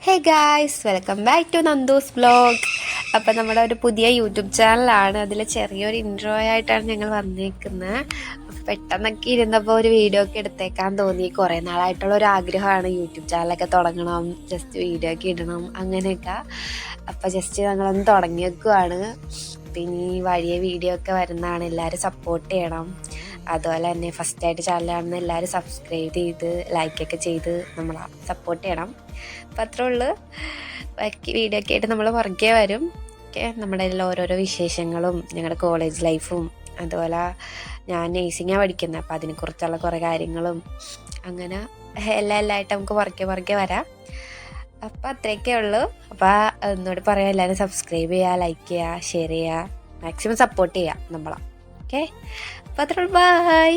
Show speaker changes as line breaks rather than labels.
Hey guys, welcome back to Nandu's vlog. അപ്പം നമ്മുടെ ഒരു പുതിയ യൂട്യൂബ് ചാനലാണ്. അതിൽ ചെറിയൊരു ഇൻട്രോ ആയിട്ടാണ് ഞങ്ങൾ വന്നിരിക്കുന്നത്. പെട്ടെന്നൊക്കെ ഇരുന്നപ്പോൾ ഒരു വീഡിയോ ഒക്കെ എടുത്തേക്കാൻ തോന്നി. കുറേ നാളായിട്ടുള്ള ഒരു ആഗ്രഹമാണ് യൂട്യൂബ് ചാനലൊക്കെ തുടങ്ങണം, ജസ്റ്റ് വീഡിയോ ഒക്കെ ഇടണം അങ്ങനെയൊക്കെ. അപ്പം ജസ്റ്റ് ഞങ്ങളൊന്ന് തുടങ്ങി വെക്കുവാണ്. പിന്നെ ഈ വഴിയെ വീഡിയോ ഒക്കെ വരുന്നതാണ്, എല്ലാവരും സപ്പോർട്ട് ചെയ്യണം. അതുപോലെ തന്നെ ഫസ്റ്റായിട്ട് ചാനലാണെന്ന് എല്ലാവരും സബ്സ്ക്രൈബ് ചെയ്ത് ലൈക്കൊക്കെ ചെയ്ത് നമ്മളെ സപ്പോർട്ട് ചെയ്യണം. അപ്പം അത്രേ ഉള്ളൂ. ബാക്കി വീഡിയോ ഒക്കെ ആയിട്ട് നമ്മൾ പുറകെ വരും. ഓക്കെ, നമ്മുടെ ഇതിൽ ഓരോരോ വിശേഷങ്ങളും ഞങ്ങളുടെ കോളേജ് ലൈഫും അതുപോലെ ഞാൻ നേഴ്സിംഗാണ് പഠിക്കുന്നത്, അപ്പോൾ അതിനെക്കുറിച്ചുള്ള കുറേ കാര്യങ്ങളും അങ്ങനെ എല്ലാമായിട്ട് നമുക്ക് പുറകെ വരാം. അപ്പോൾ അത്രയൊക്കെ ഉള്ളൂ. അപ്പോൾ ഒന്നുകൂടി പറയാം, എല്ലാവരും സബ്സ്ക്രൈബ് ചെയ്യുക, ലൈക്ക് ചെയ്യുക, ഷെയർ ചെയ്യുക, മാക്സിമം സപ്പോർട്ട് ചെയ്യുക നമ്മളെ. ഓക്കെ, അപ്പോൾ അത്രേ ഉള്ളൂ. ബൈ.